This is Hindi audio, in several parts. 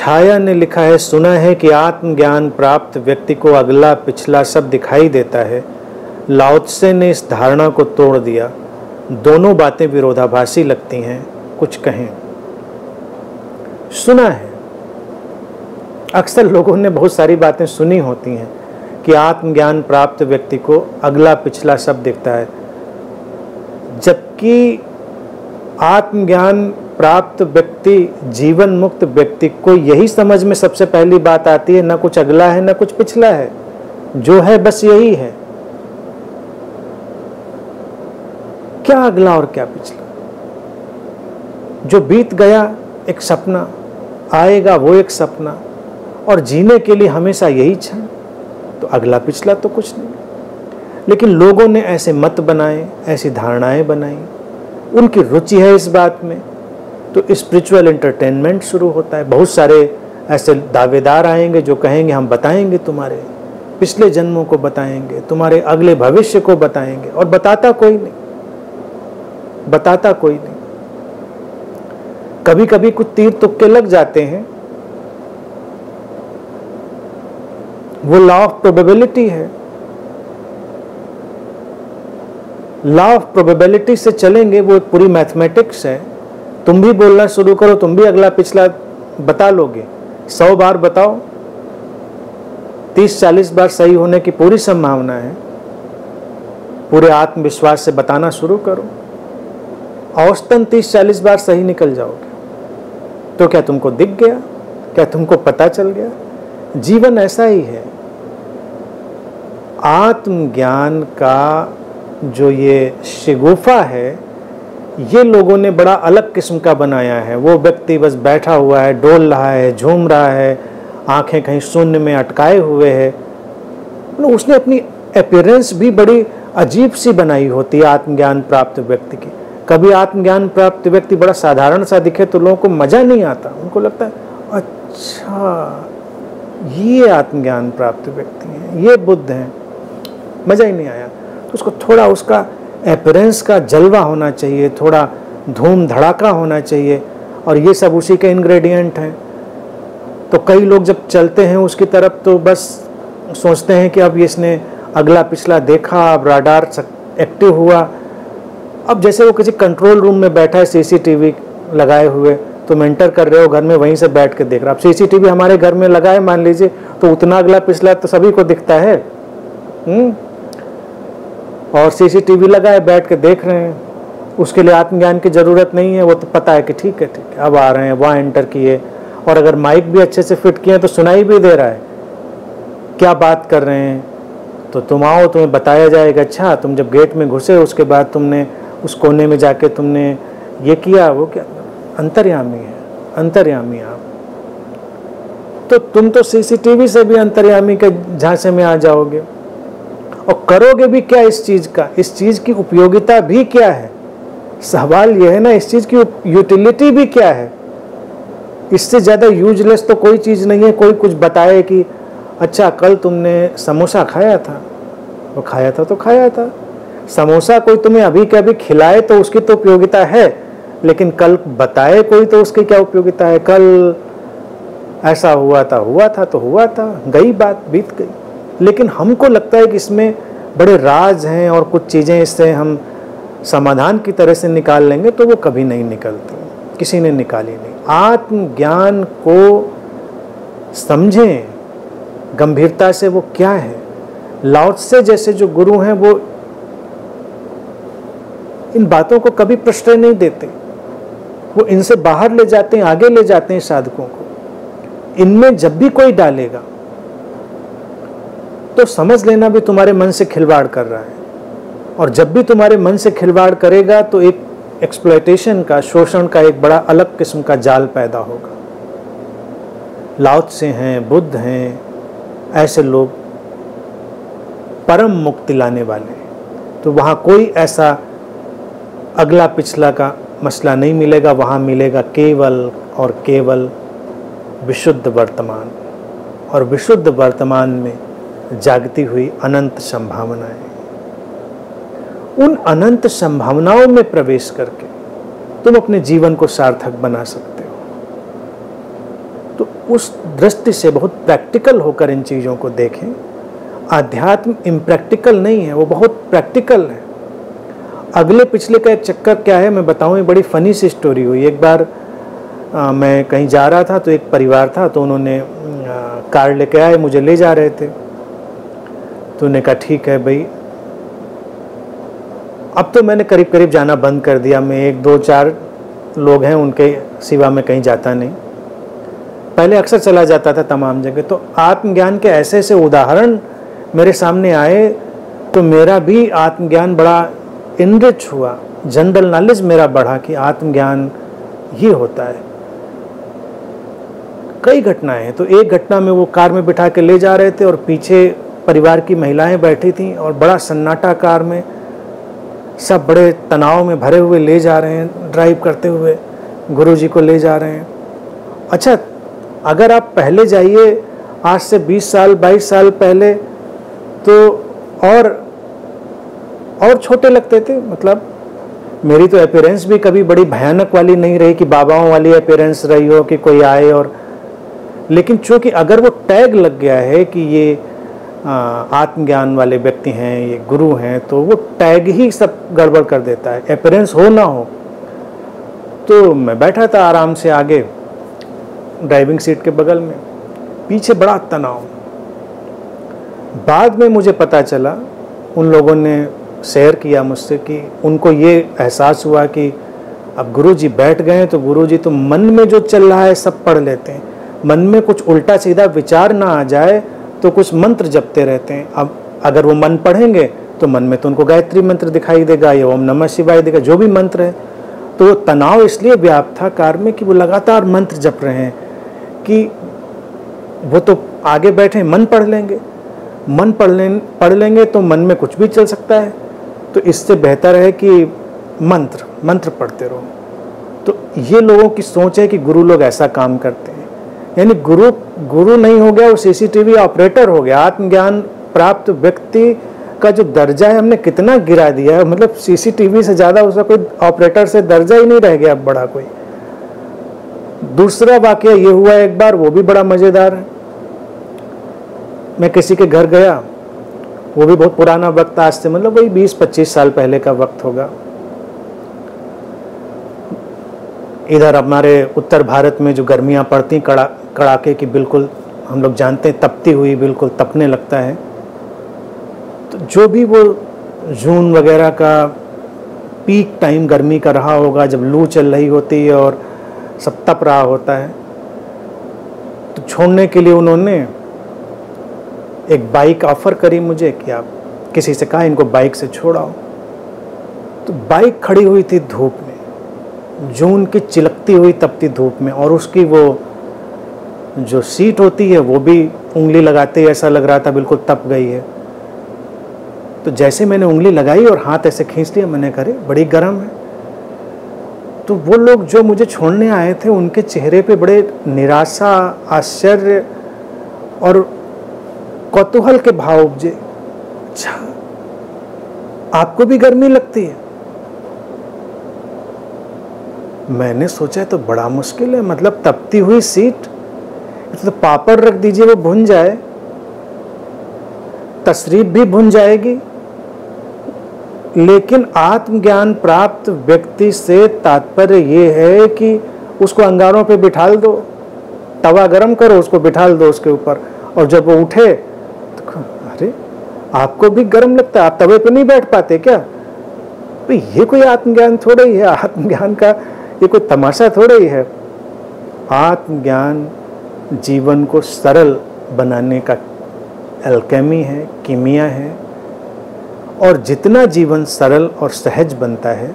छाया ने लिखा है, सुना है कि आत्मज्ञान प्राप्त व्यक्ति को अगला पिछला सब दिखाई देता है। लाओ त्से ने इस धारणा को तोड़ दिया। दोनों बातें विरोधाभासी लगती हैं, कुछ कहें। सुना है, अक्सर लोगों ने बहुत सारी बातें सुनी होती हैं कि आत्मज्ञान प्राप्त व्यक्ति को अगला पिछला सब दिखता है, जबकि आत्मज्ञान प्राप्त व्यक्ति, जीवन मुक्त व्यक्ति को यही समझ में सबसे पहली बात आती है, ना कुछ अगला है ना कुछ पिछला है, जो है बस यही है। क्या अगला और क्या पिछला? जो बीत गया एक सपना, आएगा वो एक सपना, और जीने के लिए हमेशा यही क्षण, तो अगला पिछला तो कुछ नहीं। लेकिन लोगों ने ऐसे मत बनाए, ऐसी धारणाएं बनाई, उनकी रुचि है इस बात में, तो स्पिरिचुअल एंटरटेनमेंट शुरू होता है। बहुत सारे ऐसे दावेदार आएंगे जो कहेंगे हम बताएंगे, तुम्हारे पिछले जन्मों को बताएंगे, तुम्हारे अगले भविष्य को बताएंगे, और बताता कोई नहीं, बताता कोई नहीं। कभी कभी कुछ तीर तुक्के लग जाते हैं, वो लॉ ऑफ प्रोबेबिलिटी है। लॉ ऑफ प्रोबेबिलिटी से चलेंगे, वो एक पूरी मैथमेटिक्स है। तुम भी बोलना शुरू करो, तुम भी अगला पिछला बता लोगे। 100 बार बताओ, 30-40 बार सही होने की पूरी संभावना है। पूरे आत्मविश्वास से बताना शुरू करो, औसतन 30-40 बार सही निकल जाओगे। तो क्या तुमको दिख गया? क्या तुमको पता चल गया? जीवन ऐसा ही है। आत्मज्ञान का जो ये शिगुफा है, ये लोगों ने बड़ा अलग किस्म का बनाया है। वो व्यक्ति बस बैठा हुआ है, डोल रहा है, झूम रहा है, आंखें कहीं शून्य में अटकाए हुए है। उसने अपनी अपीयरेंस भी बड़ी अजीब सी बनाई होती है आत्मज्ञान प्राप्त व्यक्ति की। कभी आत्मज्ञान प्राप्त व्यक्ति बड़ा साधारण सा दिखे तो लोगों को मजा नहीं आता, उनको लगता है अच्छा ये आत्मज्ञान प्राप्त व्यक्ति हैं, ये बुद्ध हैं, मजा ही नहीं आया। तो उसको थोड़ा उसका अपीयरेंस का जलवा होना चाहिए, थोड़ा धूम धड़ाका होना चाहिए, और ये सब उसी के इंग्रेडिएंट हैं। तो कई लोग जब चलते हैं उसकी तरफ तो बस सोचते हैं कि अब इसने अगला पिछला देखा, अब राडार एक्टिव हुआ। अब जैसे वो किसी कंट्रोल रूम में बैठा है, सीसीटीवी लगाए हुए, तुम एंटर कर रहे हो घर में, वहीं से बैठ के देख रहा। अब सीसीटीवी हमारे घर में लगा है मान लीजिए, तो उतना अगला पिछला तो सभी को दिखता है। और सीसीटीवी लगाए बैठ के देख रहे हैं, उसके लिए आत्मज्ञान की जरूरत नहीं है। वो तो पता है कि ठीक है अब आ रहे हैं, वहाँ एंटर किए, और अगर माइक भी अच्छे से फिट किए तो सुनाई भी दे रहा है क्या बात कर रहे हैं। तो तुम आओ, तुम्हें बताया जाएगा, अच्छा तुम जब गेट में घुसे उसके बाद तुमने उस कोने में जाके तुमने ये किया, वो क्या। अंतर्यामी है, अंतर्यामी आप। तो तुम तो सीसीटीवी से भी अंतर्यामी के झांसे में आ जाओगे, और करोगे भी क्या इस चीज का? इस चीज की उपयोगिता भी क्या है? सवाल यह है ना, इस चीज की यूटिलिटी भी क्या है? इससे ज्यादा यूजलेस तो कोई चीज नहीं है। कोई कुछ बताए कि अच्छा कल तुमने समोसा खाया था, वो खाया था तो खाया था। समोसा कोई तुम्हें अभी के अभी खिलाए तो उसकी तो उपयोगिता है, लेकिन कल बताए कोई तो उसकी क्या उपयोगिता है? कल ऐसा हुआ था तो हुआ था, गई बात, बीत गई। लेकिन हमको लगता है कि इसमें बड़े राज हैं और कुछ चीज़ें इससे हम समाधान की तरह से निकाल लेंगे, तो वो कभी नहीं निकलती, किसी ने निकाली नहीं। आत्मज्ञान को समझें गंभीरता से, वो क्या है। लाओ त्से जैसे जो गुरु हैं वो इन बातों को कभी प्रश्रय नहीं देते, वो इनसे बाहर ले जाते हैं, आगे ले जाते हैं साधकों को। इनमें जब भी कोई डालेगा तो समझ लेना भी तुम्हारे मन से खिलवाड़ कर रहा है, और जब भी तुम्हारे मन से खिलवाड़ करेगा तो एक एक्सप्लॉयटेशन का, शोषण का एक बड़ा अलग किस्म का जाल पैदा होगा। लाओ त्से हैं, बुद्ध हैं, ऐसे लोग परम मुक्ति लाने वाले, तो वहाँ कोई ऐसा अगला पिछला का मसला नहीं मिलेगा। वहाँ मिलेगा केवल और केवल विशुद्ध वर्तमान, और विशुद्ध वर्तमान में जागती हुई अनंत संभावनाएं। उन अनंत संभावनाओं में प्रवेश करके तुम अपने जीवन को सार्थक बना सकते हो। तो उस दृष्टि से बहुत प्रैक्टिकल होकर इन चीज़ों को देखें। आध्यात्म इम्प्रैक्टिकल नहीं है, वो बहुत प्रैक्टिकल है। अगले पिछले का एक चक्कर क्या है मैं बताऊं, ये बड़ी फ़नी सी स्टोरी हुई। एक बार मैं कहीं जा रहा था तो एक परिवार था, तो उन्होंने कार लेके आए, मुझे ले जा रहे थे। तो उन्होंने कहा ठीक है भाई। अब तो मैंने करीब करीब जाना बंद कर दिया। मैं 1 2 4 लोग हैं उनके सिवा मैं कहीं जाता नहीं। पहले अक्सर चला जाता था तमाम जगह। तो आत्मज्ञान के ऐसे ऐसे उदाहरण मेरे सामने आए तो मेरा भी आत्मज्ञान बड़ा इनरिच हुआ, जनरल नॉलेज मेरा बढ़ा कि आत्मज्ञान ये होता है। कई घटनाएं हैं। तो एक घटना में वो कार में बिठा के ले जा रहे थे और पीछे परिवार की महिलाएं बैठी थीं और बड़ा सन्नाटा कार में, सब बड़े तनाव में भरे हुए ले जा रहे हैं, ड्राइव करते हुए गुरुजी को ले जा रहे हैं। अच्छा, अगर आप पहले जाइए आज से 20 साल 22 साल पहले तो और छोटे लगते थे। मतलब मेरी तो अपीयरेंस भी कभी बड़ी भयानक वाली नहीं रही कि बाबाओं वाली अपीयरेंस रही हो कि कोई आए और, लेकिन चूंकि अगर वो टैग लग गया है कि ये आत्मज्ञान वाले व्यक्ति हैं, ये गुरु हैं, तो वो टैग ही सब गड़बड़ कर देता है, अपीयरेंस हो ना हो। तो मैं बैठा था आराम से आगे ड्राइविंग सीट के बगल में, पीछे बड़ा तनाव। बाद में मुझे पता चला, उन लोगों ने शेयर किया मुझसे कि उनको ये एहसास हुआ कि अब गुरुजी बैठ गए हैं तो गुरुजी तो मन में जो चल रहा है सब पढ़ लेते हैं। मन में कुछ उल्टा सीधा विचार ना आ जाए तो कुछ मंत्र जपते रहते हैं। अब अगर वो मन पढ़ेंगे तो मन में तो उनको गायत्री मंत्र दिखाई देगा या ओम नमः शिवाय देगा, जो भी मंत्र है। तो तनाव इसलिए व्याप्त था कार में कि वो लगातार मंत्र जप रहे हैं कि वो तो आगे बैठे मन पढ़ लेंगे, मन पढ़ लेंगे तो मन में कुछ भी चल सकता है। तो इससे बेहतर है कि मंत्र पढ़ते रहो। तो ये लोगों की सोच है कि गुरु लोग ऐसा काम करते हैं। यानी गुरु नहीं हो गया, वो सीसीटीवी ऑपरेटर हो गया। आत्मज्ञान प्राप्त व्यक्ति का जो दर्जा है हमने कितना गिरा दिया है। मतलब सीसीटीवी से ज़्यादा उसका कोई ऑपरेटर से दर्जा ही नहीं रह गया अब बड़ा कोई। दूसरा वाकया ये हुआ एक बार, वो भी बड़ा मज़ेदार है। मैं किसी के घर गया, वो भी बहुत पुराना वक्त, आज से मतलब वही 20-25 साल पहले का वक्त होगा। इधर हमारे उत्तर भारत में जो गर्मियाँ पड़ती कड़ाके की, बिल्कुल हम लोग जानते हैं, तपती हुई, बिल्कुल तपने लगता है। तो जो भी वो जून वगैरह का पीक टाइम गर्मी का रहा होगा, जब लू चल रही होती है और सब तप रहा होता है, तो छोड़ने के लिए उन्होंने एक बाइक ऑफर करी मुझे कि आप किसी से कहा इनको बाइक से छोड़ाओ। तो बाइक खड़ी हुई थी धूप में, जून की चिलकती हुई तपती धूप में, और उसकी वो जो सीट होती है वो भी उंगली लगाते ही ऐसा लग रहा था बिल्कुल तप गई है। तो जैसे मैंने उंगली लगाई और हाथ ऐसे खींच लिया, मैंने कहा बड़ी गर्म है। तो वो लोग जो मुझे छोड़ने आए थे उनके चेहरे पे बड़े निराशा, आश्चर्य और कौतूहल के भाव उपजे। अच्छा, आपको भी गर्मी लगती है? मैंने सोचा तो बड़ा मुश्किल है, मतलब तपती हुई सीट, तो पापड़ रख दीजिए वो भुन जाए, तशरीफ भी भुन जाएगी। लेकिन आत्मज्ञान प्राप्त व्यक्ति से तात्पर्य ये है कि उसको अंगारों पे बिठाल दो, तवा गरम करो, उसको बिठाल दो उसके ऊपर, और जब वो उठे तो अरे आपको भी गर्म लगता है, आप तवे पे नहीं बैठ पाते क्या? तो ये कोई आत्मज्ञान थोड़ा ही है, आत्मज्ञान का ये कोई तमाशा थोड़ा ही है। आत्मज्ञान जीवन को सरल बनाने का अल्केमी है, कीमिया है, और जितना जीवन सरल और सहज बनता है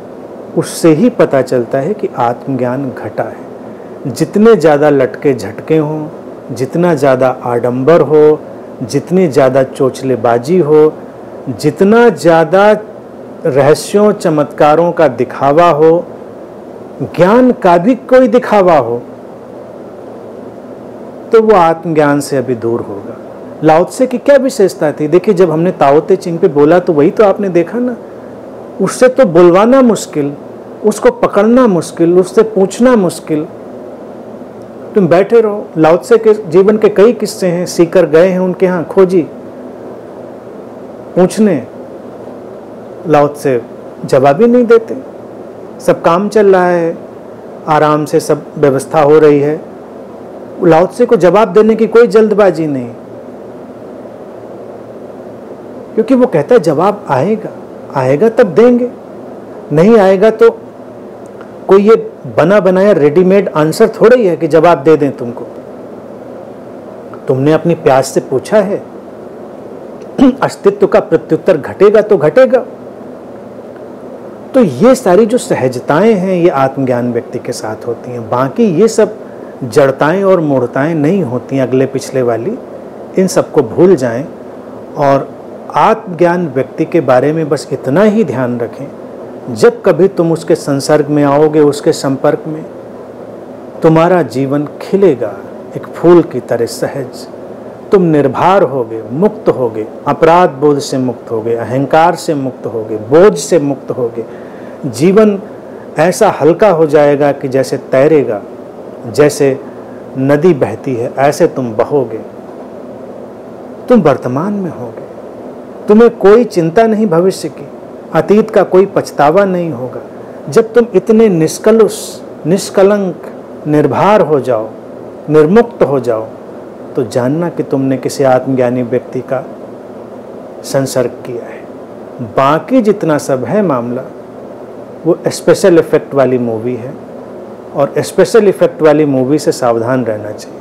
उससे ही पता चलता है कि आत्मज्ञान घटा है। जितने ज़्यादा लटके झटके हों, जितना ज़्यादा आडंबर हो, जितनी ज़्यादा चोचलेबाजी हो, जितना ज़्यादा रहस्यों चमत्कारों का दिखावा हो, ज्ञान का भी कोई दिखावा हो, तो वो आत्मज्ञान से अभी दूर होगा। लाओ त्से की क्या विशेषता थी? देखिए, जब हमने ताओ ते चिंग पे बोला तो वही तो आपने देखा ना, उससे तो बुलवाना मुश्किल, उसको पकड़ना मुश्किल, उससे पूछना मुश्किल। तुम बैठे रहो। लाओ त्से के जीवन के कई किस्से हैं, सीकर गए हैं उनके यहाँ खोजी पूछने, लाओ त्से जवाब ही नहीं देते। सब काम चल रहा है, आराम से सब व्यवस्था हो रही है, लाओ त्से को जवाब देने की कोई जल्दबाजी नहीं, क्योंकि वो कहता है जवाब आएगा, आएगा तब देंगे, नहीं आएगा तो कोई ये बना बनाया रेडीमेड आंसर थोड़ा ही है कि जवाब दे दें तुमको। तुमने अपनी प्यास से पूछा है, अस्तित्व का प्रत्युत्तर घटेगा तो घटेगा। तो ये सारी जो सहजताएं हैं ये आत्मज्ञान व्यक्ति के साथ होती हैं। बाकी ये सब जड़ताएं और मूढ़ताएं नहीं होती हैं अगले पिछले वाली, इन सबको भूल जाएं और आत्मज्ञान व्यक्ति के बारे में बस इतना ही ध्यान रखें, जब कभी तुम उसके संसर्ग में आओगे, उसके संपर्क में, तुम्हारा जीवन खिलेगा एक फूल की तरह सहज। तुम निर्भर होगे, मुक्त होगे, अपराध बोध से मुक्त होगे, अहंकार से मुक्त होगे, बोझ से मुक्त होगे। जीवन ऐसा हल्का हो जाएगा कि जैसे तैरेगा, जैसे नदी बहती है ऐसे तुम बहोगे। तुम वर्तमान में होगे, तुम्हें कोई चिंता नहीं भविष्य की, अतीत का कोई पछतावा नहीं होगा। जब तुम इतने निष्कलुष, निष्कलंक, निर्भर हो जाओ, निर्मुक्त हो जाओ, तो जानना कि तुमने किसी आत्मज्ञानी व्यक्ति का संसर्ग किया है। बाकी जितना सब है मामला वो स्पेशल इफेक्ट वाली मूवी है, और स्पेशल इफेक्ट वाली मूवी से सावधान रहना चाहिए।